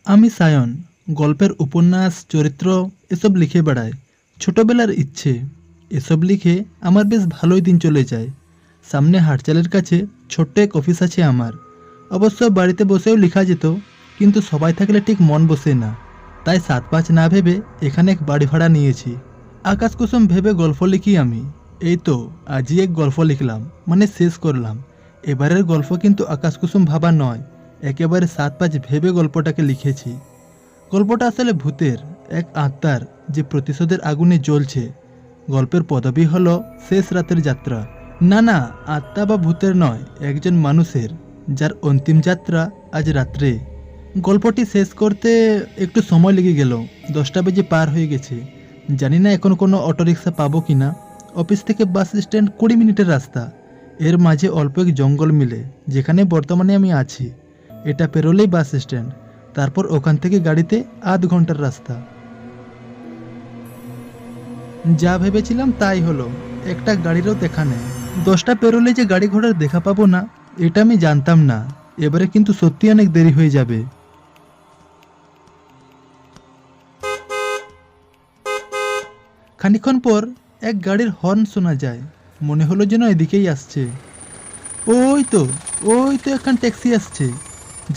আমি সায়ন গল্পের উপন্যাস চরিত্র এসব লিখে বেড়াই। ছোটবেলার ইচ্ছে এসব লিখে আমার বেশ ভালোই দিন চলে যায়। সামনে হাটচালের কাছে ছোট্ট এক অফিস আছে আমার। অবশ্য বাড়িতে বসেও লেখা যেত, কিন্তু সবাই থাকলে ঠিক মন বসে না। তাই ৭-৫ না ভেবে এখানে এক বাড়ি ভাড়া নিয়েছি। আকাশ কুসুম ভেবে গল্প লিখি আমি। এই তো আজই এক গল্প লিখলাম, মানে শেষ করলাম। এবারের গল্প কিন্তু আকাশ কুসুম ভাবা নয়, একেবারে ৭-৫ ভেবে গল্পটাকে লিখেছি। গল্পটা আসলে ভূতের, এক আত্মার যে প্রতিশোধের আগুনে জ্বলছে। গল্পের পদবি হলো শেষ রাতের যাত্রা। না না, আত্মা বা ভূতের নয়, একজন মানুষের, যার অন্তিম যাত্রা আজ রাত্রে। গল্পটি শেষ করতে একটু সময় লেগে গেল। 10টা বেজে পার হয়ে গেছে। জানি না এখন কোনো অটোরিকশা পাবো কি না। অফিস থেকে বাস স্ট্যান্ড 20 মিনিটের রাস্তা। এর মাঝে অল্প এক জঙ্গল মিলে, যেখানে বর্তমানে আমি আছি। এটা পেরোলেই বাস স্ট্যান্ড। তারপর ওখান থেকে গাড়িতে আধ ঘন্টার রাস্তা। যা ভেবেছিলাম তাই হলো, একটা গাড়িরও দেখা নেই। 10টা পেরোলে যে গাড়ি ঘোড়ার দেখা পাবো না, এটা আমি জানতাম না। এবারে কিন্তু সত্যি অনেক দেরি হয়ে যাবে। খানিকক্ষণ পর এক গাড়ির হর্ন শোনা যায়। মনে হলো যেন এদিকেই আসছে। ওই তো, ওই তো এখন ট্যাক্সি আসছে।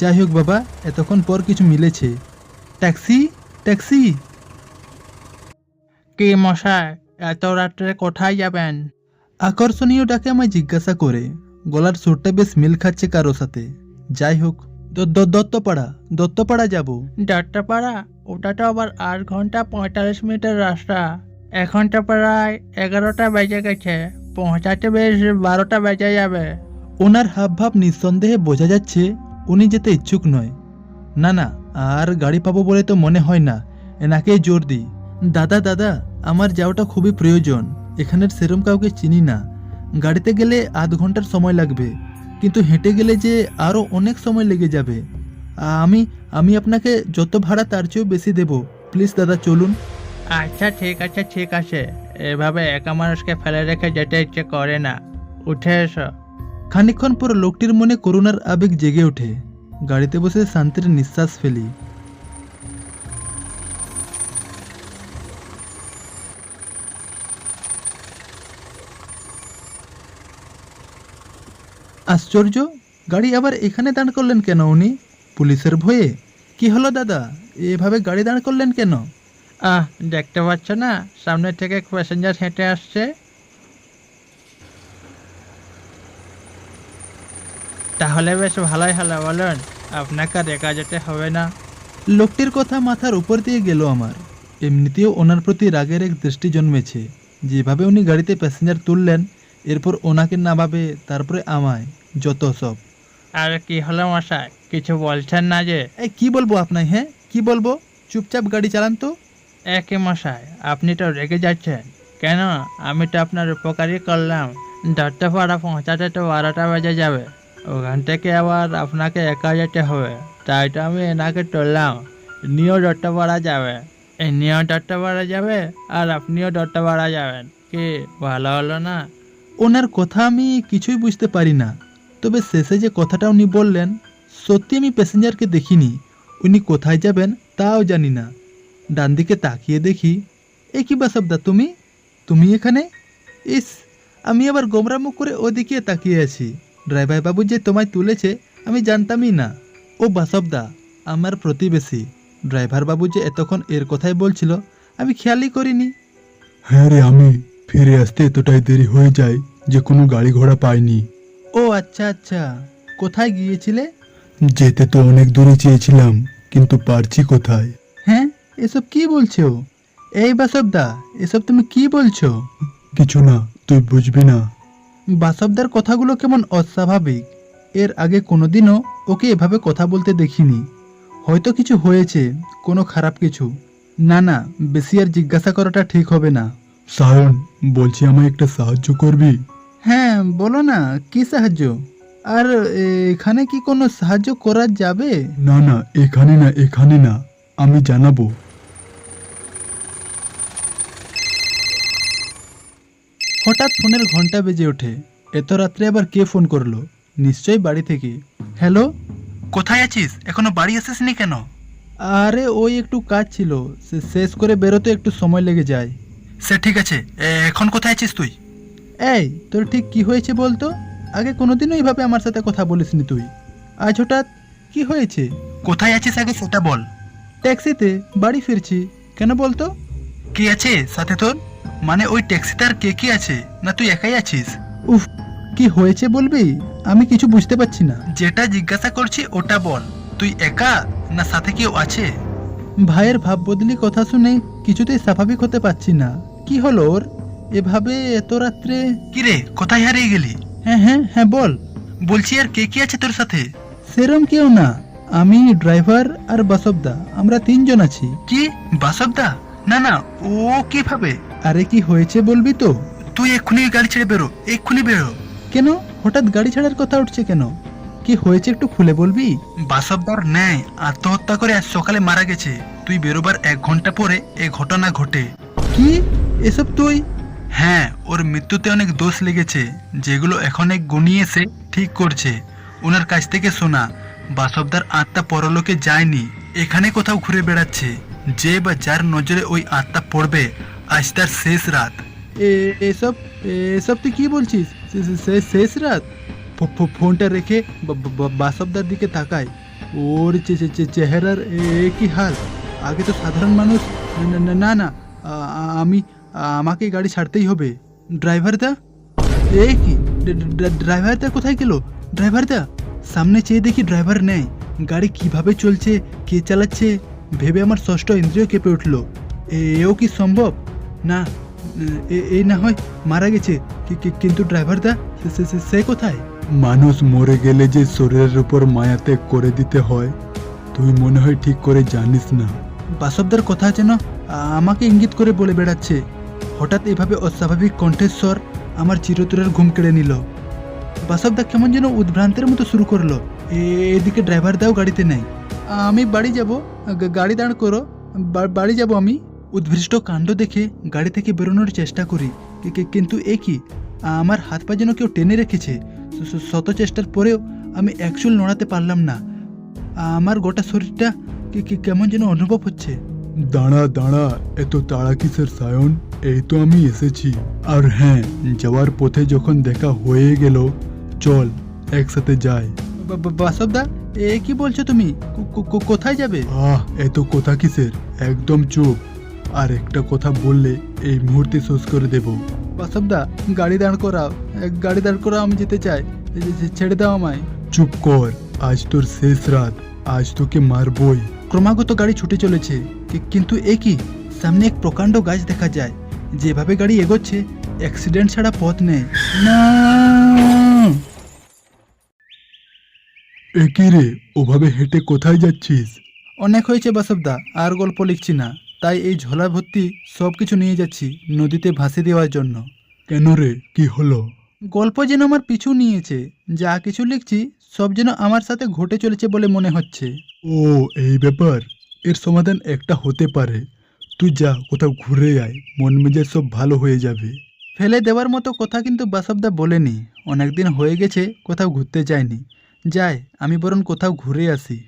যাই হোক বাবা, এতক্ষণ পর কিছু মিলেছে। Taxi, taxi. কি মশাই, এত রাত্রে কোথায় যাবেন? আকর্ষণীয় ডাকে আমায় জিজ্ঞাসা করে। গলার সুরটা বেশ মিল খাচ্ছে কারো সাথে। যাই হোক, দত্তপাড়া, দত্তপাড়া যাব। দত্তপাড়া? ওটা তো আবার 8 ঘন্টা 45 মিনিটের রাস্তা। এখন তো প্রায় 11টা বেজে গেছে, পৌঁছাতে বেশ 12টা বেজে যাবে। ওনার হাবভাব নিঃসন্দেহে বোঝা যাচ্ছে উনি যেতে ইচ্ছুক নয়। না না, আর গাড়ি পাবো বলে তো মনে হয় না। এনাকেই জোর দিই। দাদা দাদা, আমার যাওয়াটা খুবই প্রয়োজন। এখানের সেরম কাউকে চিনি না। গাড়িতে গেলে আধ ঘন্টার সময় লাগবে, কিন্তু হেঁটে গেলে যে আরও অনেক সময় লেগে যাবে। আমি আমি আপনাকে যত ভাড়া তার চেয়েও বেশি দেব। প্লিজ দাদা, চলুন। আচ্ছা ঠিক আছে ঠিক আছে, এভাবে একা মানুষকে ফেলে রেখে যেতে ইচ্ছে করে না। উঠে এসো। খানিকক্ষণ পর লোকটির মনে করুণার আবেগ জেগে ওঠে। গাড়িতে বসে শান্তির নিঃশ্বাস ফেলি। আশ্চর্য, গাড়ি আবার এখানে দাঁড় করলেন কেন উনি? পুলিশের ভয়ে? কি হলো দাদা, এভাবে গাড়ি দাঁড় করলেন কেন? দেখতে পাচ্ছ না, সামনে থেকে প্যাসেঞ্জার হেঁটে আসছে। তাহলে বেশ ভালোই হলো, বলুন। আপনাকে আর একা যেতে হবে না। লোকটির কথা মাথার উপর দিয়ে গেল আমার। এমনিতেও ওনার প্রতি রাগের এক দৃষ্টি জন্মেছে। যেভাবে উনি গাড়িতে প্যাসেঞ্জার তুললেন, এরপর ওনাকে না ভাবে তারপরে আমায়, যত সব। আর কি হলো মশাই, কিছু বলছেন না যে? এই কি বলবো আপনায়? হ্যাঁ, কি বলবো? চুপচাপ গাড়ি চালান তো। একই মশাই, আপনি তো রেগে যাচ্ছেন কেন? আমি তো আপনার উপকারই করলাম। দত্তপাড়া পৌঁছাতে তো 12টা বেজে যাবে। ওখান থেকে আবার আপনাকে একা যেতে হবে, তাই তো আমি এনাকে তুললাম। নিয়েও দত্তপাড়া যাবে, নিয়েও দত্তপাড়া যাবে, আর আপনিও দত্তপাড়া যাবেন। কি ভালো হলো না? ওনার কথা আমি কিছুই বুঝতে পারি না। তবে শেষে যে কথাটা উনি বললেন, সত্যি আমি প্যাসেঞ্জারকে দেখিনি। উনি কোথায় যাবেন তাও জানি না। ডান দিকে তাকিয়ে দেখি, এ কি বাসবদা, তুমি তুমি এখানে? ইস, আমি আবার গোমরা মুখ করে ওদিকে তাকিয়ে আছি। ড্রাইভার বাবু যে তোমায় তুলেছে আমি জানতামই না। ও বাসবদা, আমার প্রতিবেশী। ড্রাইভার বাবু যে এতক্ষণ এর কথাই বলছিল, আমি খেয়ালই করিনি। হ্যাঁ রে, আমি ফিরে আসতে এতটাই দেরি হয়ে যায় যে কোনো গাড়ি ঘোড়া পাইনি। ও আচ্ছা আচ্ছা, কোথায় গিয়েছিলে? যেতে তো অনেক দূরে চেয়েছিলাম, কিন্তু পারছি কোথায়? হ্যাঁ, এসব কি বলছো? এই বাসবদা, এসব তুমি কি বলছো? কিছু না, তুই বুঝবি না। বাসবদার কথাগুলো কেমন অস্বাভাবিক। এর আগে কোনোদিনও ওকে এভাবে কথা বলতে দেখিনি। হয়তো কিছু হয়েছে, কোনো খারাপ কিছু। না না, বেশি আর জিজ্ঞাসা করাটা ঠিক হবে না। সায়ন, বলছি আমায় একটা সাহায্য করবি? হ্যাঁ বলো না, কি সাহায্য? আর এখানে কি কোনো সাহায্য করা যাবে? না না, এখানে না, এখানে না, আমি জানাবো। হঠাৎ ফোনের ঘন্টা বেজে ওঠে। এত রাত্রে আবার কে ফোন করলো? নিশ্চয়ই বাড়ি থেকে। হ্যালো, কোথায় আছিস? এখনো বাড়ি আসিসনি কেন? আরে ওই একটু কাজ ছিল, শেষ করে বেরোতে একটু সময় লেগে যায়। সে ঠিক আছে, এখন কোথায় আছিস তুই? এই তোর ঠিক কি হয়েছে বলতো? আগে কোনোদিনও এইভাবে আমার সাথে কথা বলিসনি তুই, আজ হঠাৎ কি হয়েছে? কোথায় আছিস আগে সেটা বল। ট্যাক্সিতে বাড়ি ফিরছি। কেন বলতো? কে আছে সাথে তোর? মানে ওই ট্যাক্সিতে আর কে কে আছে, না তুই একাই আছিস? উফ, কি হয়েছে বলবি? আমি কিছু বুঝতে পারছি না। যেটা জিজ্ঞাসা করছি ওটা বল। তুই একা না সাথে কেউ আছে? ভাইয়ের ভাব বদলি কথা শুনে কিছুতেই স্বাভাবিক হতে পারছি না। কি হলো ওর? এভাবে এত রাত্রে? কিরে কোথায় হারিয়ে গেলি? হ্যাঁ হ্যাঁ হ্যাঁ বল। বলছি আর কে কে আছে তোর সাথে? সেরম কেউ না, আমি, ড্রাইভার আর বাসবদা, আমরা তিনজন আছি। কি বাসবদা? না না, ও কিভাবে? আরে কি হয়েছে বলবি তো? তুই এক্ষুনি গাড়ি ছেড়ে বেরো, এক্ষুনি বেরো। কেন হঠাৎ গাড়ি ছাড়ার কথা উঠছে কেন? কি হয়েছে একটু খুলে বলবি? বাসবদার ন্যায় আত্মহত্যা করে আজ সকালে মারা গেছে। তুই বেরোবার 1 ঘন্টা পরে এই ঘটনা ঘটে। কি এসব তুই? হ্যাঁ, ওর মৃত্যুতে অনেক দোষ লেগেছে, যেগুলো এখন এক গুণী এসে ঠিক করছে। ওনার কাছ থেকে শোনা, বাসবদার আত্মা পরলোকে যায়নি, এখানে কোথাও ঘুরে বেড়াচ্ছে। যে বা যার নজরে ওই আত্মা পড়বে, আজ তার শেষ রাত। এসব এসব তুই কি বলছিস? শেষ রাত? ফোনটা রেখে বাসবদার দিকে তাকায়। ওর চেহারার কি হাল! আগে তো সাধারণ মানুষ। না না না না, আমি, আমাকে গাড়ি ছাড়তেই হবে। ড্রাইভার দা! এ কি, ড্রাইভার দা কোথায় গেল? ড্রাইভার দা! সামনে চেয়ে দেখি ড্রাইভার নেই। গাড়ি কিভাবে চলছে, কে চালাচ্ছে ভেবে আমার ষষ্ঠ ইন্দ্রিয় কেঁপে উঠল। এও কি সম্ভব? না, এই না হয় মারা গেছে, কিন্তু ড্রাইভার দা সে কোথায়? মানুষ মরে গেলে যে শরীরের উপর মায়াত্যাগ করে দিতে হয়, তুই মনে হয় ঠিক করে জানিস না। বাসবদার কথা যেন আমাকে ইঙ্গিত করে বলে বেড়াচ্ছে। হঠাৎ এভাবে অস্বাভাবিক কণ্ঠস্বর আমার চিরতরের ঘুম কেড়ে নিল। বাসবদা কেমন যেন উদ্ভ্রান্তের মতো শুরু করলো। এদিকে ড্রাইভার দাও গাড়িতে নেই। আমি বাড়ি যাব, গাড়ি দাঁড় করো, বাড়ি যাব আমি। উদ্ভৃষ্ট কাণ্ড দেখে গাড়ি থেকে বেরোনোর চেষ্টা করি, কিন্তু এ কি, আমার হাত পা যেন কেউ টেনে রেখেছে। শত চেষ্টার পরেও আমি এক চুল নড়াতে পারলাম না। আমার গোটা শরীরটা কেমন যেন অনুভব হচ্ছে। দাঁড়া দাঁড়া, এত তাড়া কিসের সায়ন? এই তো আমি এসেছি। আর হ্যাঁ, যাওয়ার পথে যখন দেখা হয়ে গেল, চল একসাথে যাই। বাসবদা, এ কি বলছো তুমি? কোথায় যাবে? এত কথা কিসের, একদম চুপ। আর একটা কথা বললে এই মুহূর্তে শেষ করে দেব। বাসবদা, গাড়ি দাঁড় করাও, গাড়ি দাঁড় করাও, আমি যেতে চাই, ছেড়ে দাও আমায়। চুপ কর, আজ তোর শেষ রাত, আজ তোকে মারবই। ক্রমাগত গাড়ি ছুটে চলেছে, কিন্তু এ কি, সামনে এক প্রকাণ্ড গাছ দেখা যায়। যেভাবে গাড়ি এগোচ্ছে, অ্যাক্সিডেন্ট ছাড়া পথ নেই। না! একই রে, ওভাবে হেঁটে কোথায় যাচ্ছিস? অনেক হয়েছে বাসবদা, আর গল্প লিখছি না। তাই এই ঝোলা ভর্তি সব কিছু নিয়ে যাচ্ছি নদীতে ভাসিয়ে দেওয়ার জন্য। কেন রে, কি হলো? গল্প যেন আমার পিছু নিয়েছে। যা কিছু লিখছি সব যেন আমার সাথে ঘটে চলেছে বলে মনে হচ্ছে। ও, এই ব্যাপার। এর সমাধান একটা হতে পারে। তুই যা, কোথাও ঘুরে আয়, মন মেজাজ সব ভালো হয়ে যাবে। ফেলে দেওয়ার মতো কথা কিন্তু বাসবদা বলেনি। অনেকদিন হয়ে গেছে কোথাও ঘুরতে যায়নি। যাই, আমি বরং কোথাও ঘুরে আসি।